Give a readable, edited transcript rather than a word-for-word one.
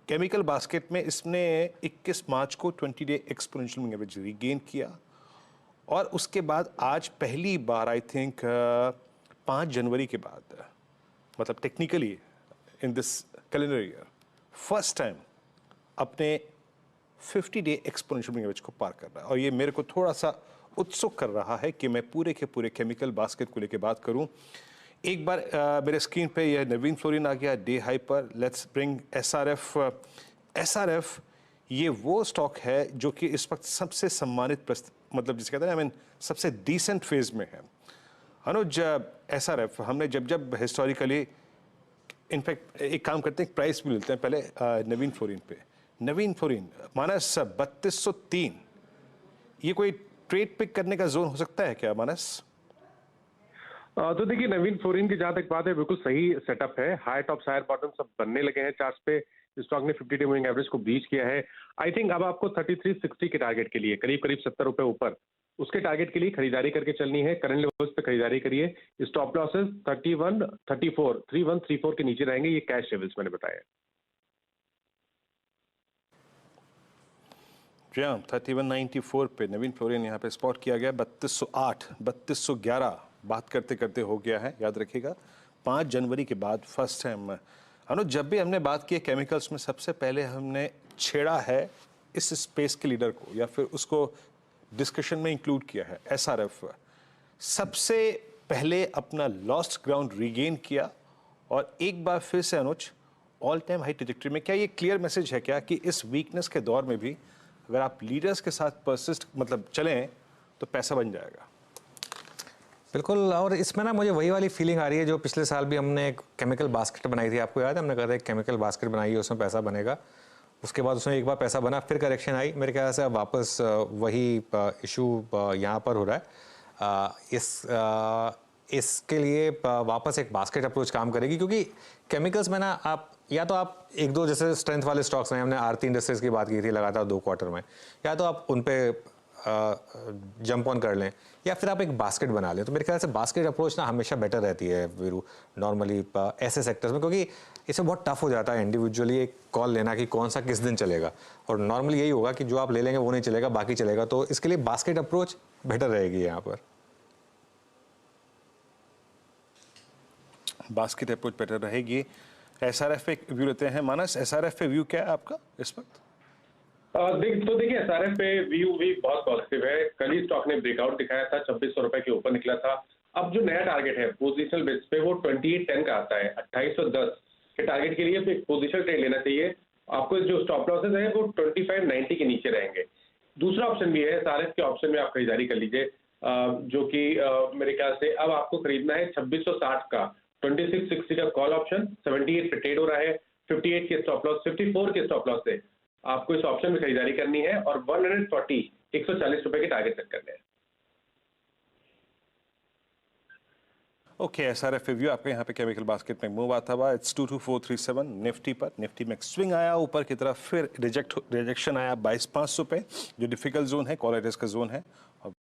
Chemical basket में इसने 21 मार्च को 20 day exponential moving average regain किया और उसके बाद आज पहली बार आई थिंक 5 जनवरी के बाद, मतलब technically in this calendar year first time अपने 50 डे एक्सपोनेंशियल मूविंग एवरेज को पार कर रहा है। और ये मेरे को थोड़ा सा उत्सुक कर रहा है कि मैं पूरे के पूरे केमिकल बास्केट को लेकर बात करूं। एक बार मेरे स्क्रीन पे यह नवीन फ्लोरिन आ गया डे हाई पर। Let's bring SRF. एसआरएफ ये वो स्टॉक है जो कि इस वक्त सबसे सम्मानित मतलब जिसे कहते हैं आई मीन सबसे डिसेंट फेज में है। अनुज, एसआरएफ हमने जब हिस्टोरिकली इनफैक्ट एक काम करते हैं, प्राइस भी लेते हैं पहले नवीन फ्लोरिन पे। नवीन फ्लोरिन मानस 3203, ये कोई ट्रेड पिक करने का जोन हो सकता है क्या मानस? तो देखिए नवीन फ्लोरिन की जहां तक बात है बिल्कुल सही सेटअप है। हाई टॉप हायर बॉटम सब बनने लगे हैं चार्ट्स पे। स्टॉक ने 50 डे मूविंग एवरेज को ब्रीच किया है। आई थिंक अब आपको 3360 के टारगेट के लिए करीब 70 रुपए ऊपर उसके टारगेट के लिए खरीदारी करके चलनी है। करंट लेवल्स पे खरीदारी करिए। स्टॉप लॉसेस 3134 के नीचे रहेंगे। ये कैश लेवल्स मैंने बताया। 3194 पे नवीन फ्लोरिन यहाँ पे स्पॉट किया गया। 3208 3211 बात करते करते हो गया है, याद रखिएगा 5 जनवरी के बाद फर्स्ट टाइम। अनुज, जब भी हमने बात की है केमिकल्स में, सबसे पहले हमने छेड़ा है इस स्पेस के लीडर को या फिर उसको डिस्कशन में इंक्लूड किया है। एसआरएफ सबसे पहले अपना लॉस्ट ग्राउंड रीगेन किया और एक बार फिर से अनुज ऑल टाइम हाई ट्रैजेक्टरी में। क्या ये क्लियर मैसेज है क्या कि इस वीकनेस के दौर में भी अगर आप लीडर्स के साथ परसिस्ट मतलब चलें तो पैसा बन जाएगा? बिल्कुल। और इसमें ना मुझे वही वाली फीलिंग आ रही है जो पिछले साल भी हमने एक केमिकल बास्केट बनाई थी, आपको याद है? हमने कहा था एक केमिकल बास्केट बनाई है, उसमें पैसा बनेगा। उसके बाद उसमें एक बार पैसा बना, फिर करेक्शन आई। मेरे ख्याल से अब वापस वही इशू यहाँ पर हो रहा है। इसके लिए वापस एक बास्केट अप्रोच काम करेगी, क्योंकि केमिकल्स में ना आप या तो आप एक दो जैसे स्ट्रेंथ वाले स्टॉक्स में, हमने आरती इंडस्ट्रीज की बात की थी लगातार 2 क्वार्टर में, या तो आप उन पे जंप ऑन कर लें या फिर आप एक बास्केट बना लें। तो मेरे ख्याल से बास्केट अप्रोच ना हमेशा बेटर रहती है वीरू नॉर्मली ऐसे सेक्टर्स में, क्योंकि इसमें बहुत टफ हो जाता है इंडिविजुअली एक कॉल लेना कि कौन सा किस दिन चलेगा। और नॉर्मली यही होगा कि जो आप ले लेंगे वो नहीं चलेगा, बाकी चलेगा। तो इसके लिए बास्केट अप्रोच बेटर रहेगी यहाँ पर। बास्केट अप्रोच बेटर रहेगी। एसआरएफ पे व्यू लेते हैं मानस। एसआरएफ पे व्यू क्या है आपका इस वक्त? तो देखिए एसआरएफ पे व्यू भी बहुत पॉजिटिव है। कल ही स्टॉक ने ब्रेकआउट दिखाया था, 2600 रुपए के ऊपर निकला था। अब जो नया टारगेट है पोजिशनल बेस पे वो 2810 का आता है। 2810 के टारगेट के लिए एक पोजिशनल ट्रेड लेना चाहिए आपको। जो स्टॉप लॉसेस है वो 2590 के नीचे रहेंगे। दूसरा ऑप्शन भी है, एसआरएफ के ऑप्शन में आप खरीदारी कर लीजिए, जो कि मेरे ख्याल से अब आपको खरीदना है 2660 का 2660 का कॉल ऑप्शन। 78 पे ट्रेड हो रहा है। 58 के स्टॉप लॉस, 54 के स्टॉप लॉस से आपको इस ऑप्शन में खरीदारी करनी है और 140 रुपए के टारगेट सेट करने हैं। ओके, एसआरएफ रिव्यू आपके यहाँ पे केमिकल बास्केट में मूव आता हुआ। इट्स 22437 निफ्टी पर। निफ्टी में स्विंग आया ऊपर की तरफ, फिर रिजेक्शन आया 22500 पे, जो डिफिकल्ट जोन है, कॉल राइटर्स का जोन है। और